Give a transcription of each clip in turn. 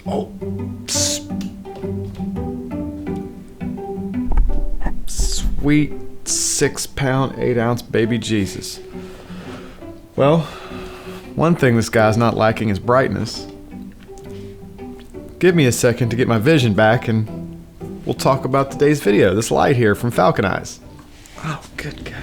Oh, sweet 6 pound, 8 ounce baby Jesus. Well, one thing this guy's not lacking is brightness. Give me a second to get my vision back and we'll talk about today's video. This light here from FalconEyes. Oh, good God.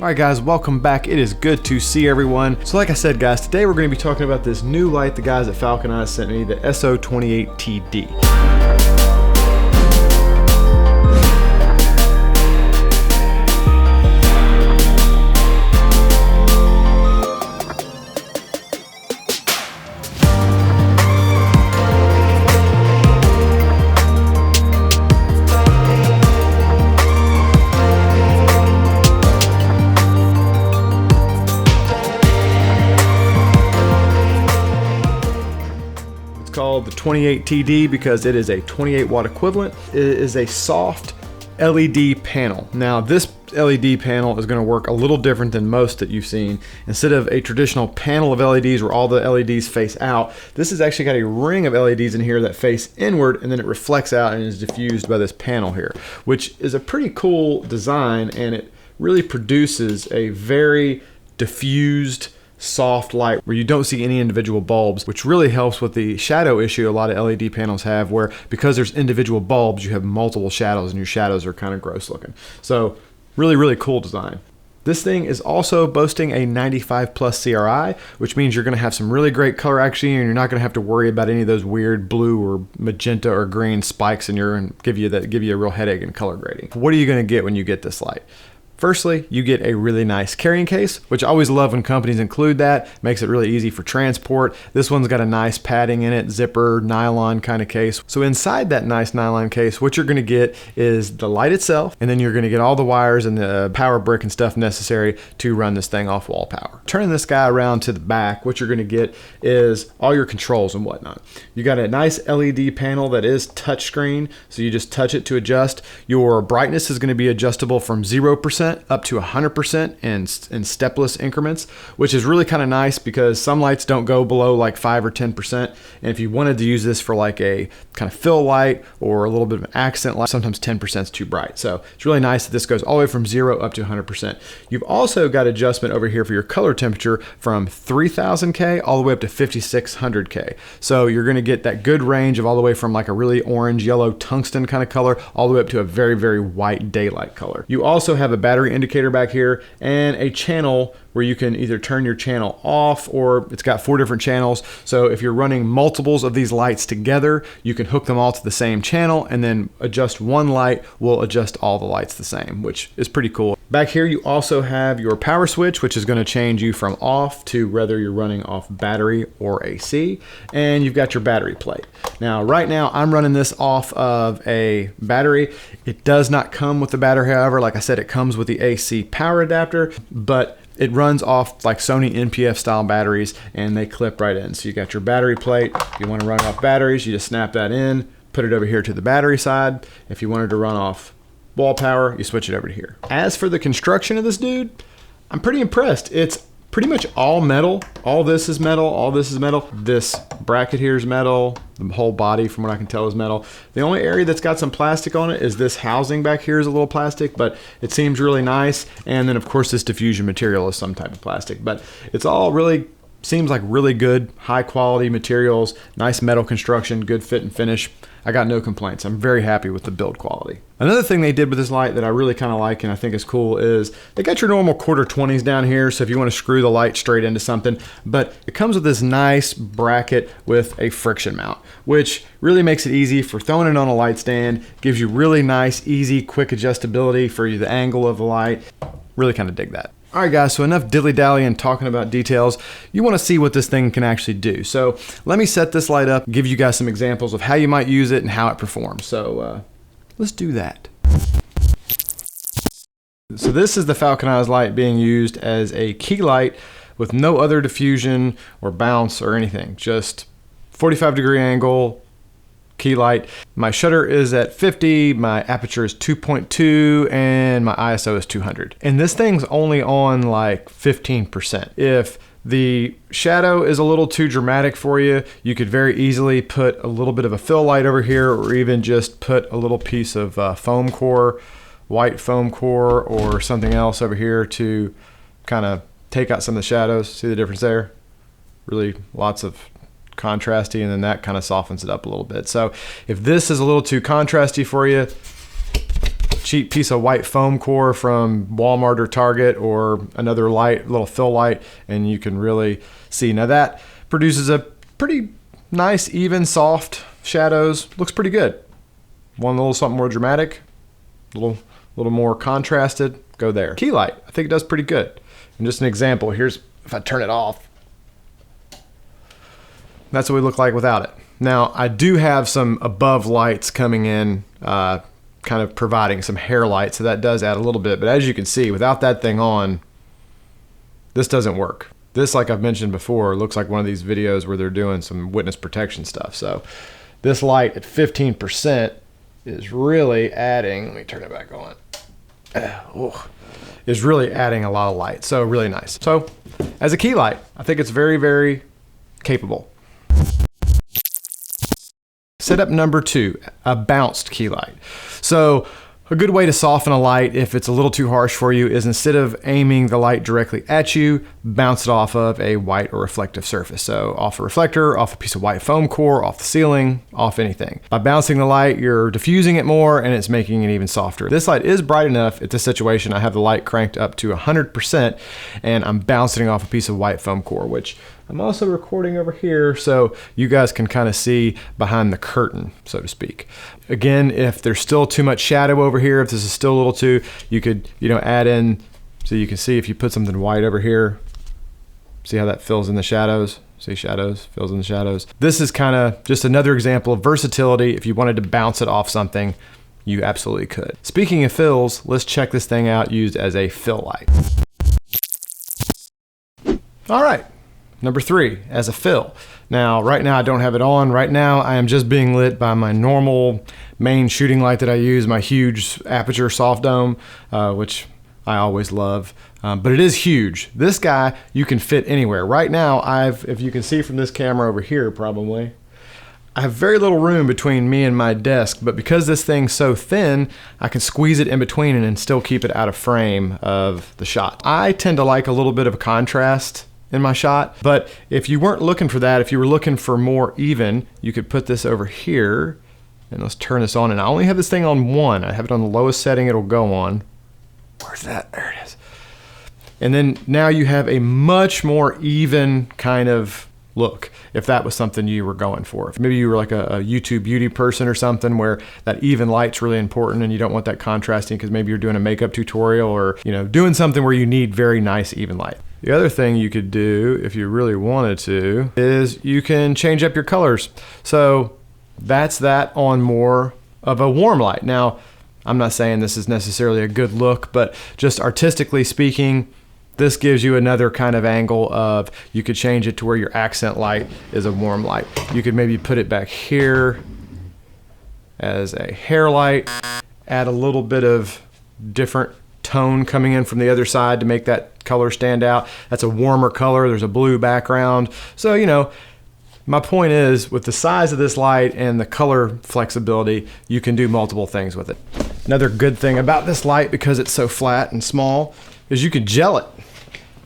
Alright guys, welcome back. It is good to see everyone. So like I said guys, today we're going to be talking about this new light the guys at FalconEyes sent me, the SO-28TD. Called the 28TD because it is a 28 watt equivalent. It is a soft LED panel. Now this LED panel is going to work a little different than most that you've seen. Instead of a traditional panel of LEDs where all the LEDs face out, this has actually got a ring of LEDs in here that face inward, and then it reflects out and is diffused by this panel here, which is a pretty cool design, and it really produces a very diffused soft light where you don't see any individual bulbs, which really helps with the shadow issue a lot of LED panels have, where because there's individual bulbs, you have multiple shadows and your shadows are kind of gross looking. So really cool design. This thing is also boasting a 95 plus CRI, which means you're going to have some really great color action, and you're not going to have to worry about any of those weird blue or magenta or green spikes in your and give you a real headache in color grading. What are you going to get when you get this light? Firstly, you get a really nice carrying case, which I always love when companies include that. Makes it really easy for transport. This one's got a nice padding in it, zipper, nylon kind of case. So inside that nice nylon case, what you're gonna get is the light itself, and then you're gonna get all the wires and the power brick and stuff necessary to run this thing off wall power. Turning this guy around to the back, what you're gonna get is all your controls and whatnot. You got a nice LED panel that is touchscreen, so you just touch it to adjust. Your brightness is gonna be adjustable from 0% up to 100% in stepless increments, which is really kind of nice because some lights don't go below like 5 or 10%. And if you wanted to use this for like a kind of fill light or a little bit of an accent light, sometimes 10% is too bright. So it's really nice that this goes all the way from 0 up to 100%. You've also got adjustment over here for your color temperature from 3000K all the way up to 5600K. So you're going to get that good range of all the way from like a really orange, yellow, tungsten kind of color all the way up to a very white daylight color. You also have a battery indicator back here and a channel where you can either turn your channel off, or it's got 4 different channels. So if you're running multiples of these lights together, you can hook them all to the same channel, and then adjust one light will adjust all the lights the same, which is pretty cool. Back here you also have your power switch, which is going to change you from off to whether you're running off battery or AC, and you've got your battery plate. Now right now I'm running this off of a battery. It does not come with the battery, however. Like I said, it comes with the AC power adapter, but it runs off like Sony NPF style batteries, and they clip right in. So you got your battery plate. If you want to run off batteries, you just snap that in, put it over here to the battery side. If you wanted to run off wall power, you switch it over to here. As for the construction of this dude, I'm pretty impressed. It's pretty much all metal. All this is metal, all this is metal. This bracket here is metal. The whole body, from what I can tell, is metal. The only area that's got some plastic on it is this housing back here is a little plastic, but it seems really nice. And then of course this diffusion material is some type of plastic, but it's all really seems like really good, high quality materials, nice metal construction, good fit and finish. I got no complaints. I'm very happy with the build quality. Another thing they did with this light that I really kind of like and I think is cool is they got your normal quarter 20s down here, so if you want to screw the light straight into something, but it comes with this nice bracket with a friction mount, which really makes it easy for throwing it on a light stand, gives you really nice, easy, quick adjustability for the angle of the light. Really kind of dig that. All right guys, so enough dilly-dally and talking about details. You want to see what this thing can actually do. So let me set this light up, give you guys some examples of how you might use it and how it performs. So let's do that. So this is the FalconEyes light being used as a key light with no other diffusion or bounce or anything. Just 45-degree angle, key light. My shutter is at 50, my aperture is 2.2, and my ISO is 200. And this thing's only on like 15%. If the shadow is a little too dramatic for you, you could very easily put a little bit of a fill light over here, or even just put a little piece of foam core, white foam core, or something else over here to kind of take out some of the shadows. See the difference there? Really lots of contrasty, and then that kind of softens it up a little bit. So if this is a little too contrasty for you, cheap piece of white foam core from Walmart or Target, or another light, little fill light, and you can really see. Now that produces a pretty nice, even, soft shadows. Looks pretty good. Want a little something more dramatic, a little more contrasted, go there. Key light, I think it does pretty good. And just an example, here's, if I turn it off, that's what we look like without it. Now, I do have some above lights coming in, kind of providing some hair light, so that does add a little bit. But as you can see, without that thing on, this doesn't work. This, like I've mentioned before, looks like one of these videos where they're doing some witness protection stuff. So this light at 15% is really adding, let me turn it back on, is really adding a lot of light. So really nice. So as a key light, I think it's very, very capable. Setup number 2, a bounced key light. So a good way to soften a light if it's a little too harsh for you is, instead of aiming the light directly at you, bounce it off of a white or reflective surface. So off a reflector, off a piece of white foam core, off the ceiling, off anything. By bouncing the light, you're diffusing it more, and it's making it even softer. This light is bright enough at this situation. I have the light cranked up to 100%, and I'm bouncing off a piece of white foam core, which I'm also recording over here so you guys can kind of see behind the curtain, so to speak. Again, if there's still too much shadow over here, if this is still a little too, you could, add in, so you can see if you put something white over here, see how that fills in the shadows? See shadows, fills in the shadows. This is kind of just another example of versatility. If you wanted to bounce it off something, you absolutely could. Speaking of fills, let's check this thing out used as a fill light. All right. Number 3, as a fill. Now, right now I don't have it on. Right now I am just being lit by my normal main shooting light that I use, my huge aperture soft dome, which I always love. But it is huge. This guy you can fit anywhere. Right now if you can see from this camera over here probably, I have very little room between me and my desk, but because this thing's so thin, I can squeeze it in between and still keep it out of frame of the shot. I tend to like a little bit of a contrast in my shot, but if you weren't looking for that, if you were looking for more even, you could put this over here, and let's turn this on. And I only have this thing on 1. I have it on the lowest setting it'll go on. Where's that? There it is. And then now you have a much more even kind of look, if that was something you were going for. If maybe you were like a YouTube beauty person or something where that even light's really important and you don't want that contrasting because maybe you're doing a makeup tutorial or doing something where you need very nice even light. The other thing you could do if you really wanted to is you can change up your colors. So that's that on more of a warm light. Now, I'm not saying this is necessarily a good look, but just artistically speaking, this gives you another kind of angle of, you could change it to where your accent light is a warm light. You could maybe put it back here as a hair light, add a little bit of different tone coming in from the other side to make that color stand out. That's a warmer color. There's a blue background. So, my point is, with the size of this light and the color flexibility, you can do multiple things with it. Another good thing about this light, because it's so flat and small, is you can gel it.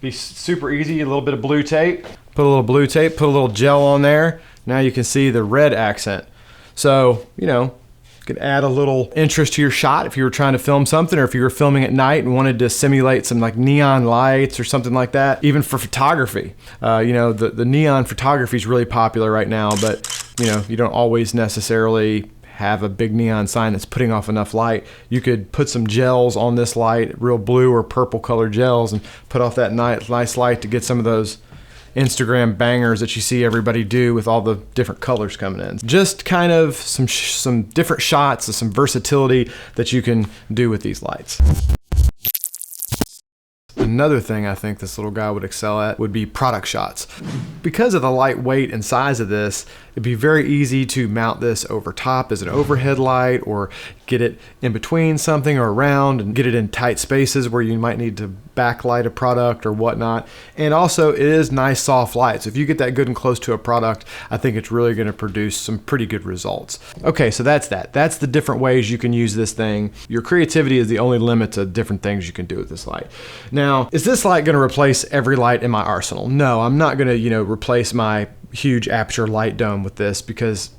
Be super easy. A little bit of blue tape. Put a little blue tape, put a little gel on there. Now you can see the red accent. So, could add a little interest to your shot if you were trying to film something, or if you were filming at night and wanted to simulate some like neon lights or something like that. Even for photography, the neon photography is really popular right now, but you don't always necessarily have a big neon sign that's putting off enough light. You could put some gels on this light, real blue or purple color gels, and put off that nice light to get some of those Instagram bangers that you see everybody do with all the different colors coming in. Just kind of some different shots and some versatility that you can do with these lights. Another thing I think this little guy would excel at would be product shots. Because of the light weight and size of this, it'd be very easy to mount this over top as an overhead light, or get it in between something or around and get it in tight spaces where you might need to backlight a product or whatnot. And also it is nice soft light. So if you get that good and close to a product, I think it's really going to produce some pretty good results. Okay, so that's that. That's the different ways you can use this thing. Your creativity is the only limit to different things you can do with this light. Now, is this light going to replace every light in my arsenal? No, I'm not going to, replace my huge aperture light dome with this, because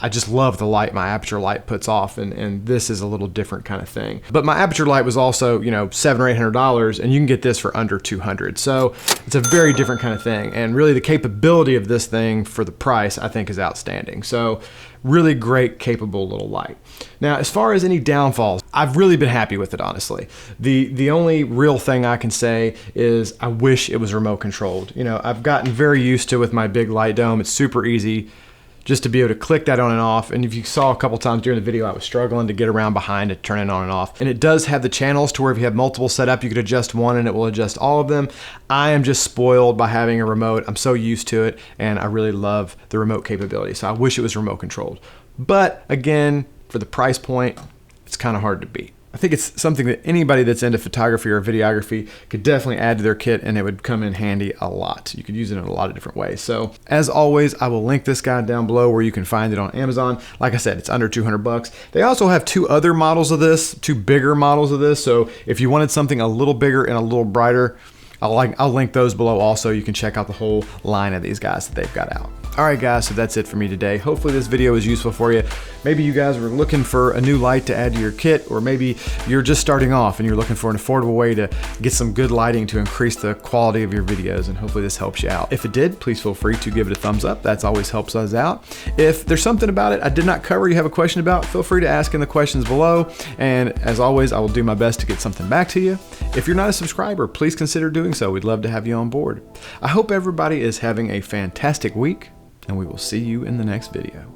I just love the light my aperture light puts off, and this is a little different kind of thing. But my aperture light was also, $700 or $800, and you can get this for under $200. So it's a very different kind of thing. And really the capability of this thing for the price, I think, is outstanding. So really great, capable little light. Now, as far as any downfalls, I've really been happy with it, honestly. The only real thing I can say is I wish it was remote controlled. I've gotten very used to, with my big light dome, it's super easy just to be able to click that on and off. And if you saw a couple times during the video, I was struggling to get around behind to turn it on and off. And it does have the channels to where if you have multiple set up, you could adjust one and it will adjust all of them. I am just spoiled by having a remote. I'm so used to it, and I really love the remote capability. So I wish it was remote controlled. But again, for the price point, it's kind of hard to beat. I think it's something that anybody that's into photography or videography could definitely add to their kit, and it would come in handy a lot. You could use it in a lot of different ways. So as always, I will link this guy down below where you can find it on Amazon. Like I said, it's under 200 bucks. They also have two other models of this, two bigger models of this. So if you wanted something a little bigger and a little brighter, I'll link those below also. You can check out the whole line of these guys that they've got out. All right, guys, so that's it for me today. Hopefully this video was useful for you. Maybe you guys were looking for a new light to add to your kit, or maybe you're just starting off and you're looking for an affordable way to get some good lighting to increase the quality of your videos, and hopefully this helps you out. If it did, please feel free to give it a thumbs up. That always helps us out. If there's something about it I did not cover you have a question about, feel free to ask in the questions below. And as always, I will do my best to get something back to you. If you're not a subscriber, please consider doing so. We'd love to have you on board. I hope everybody is having a fantastic week, and we will see you in the next video.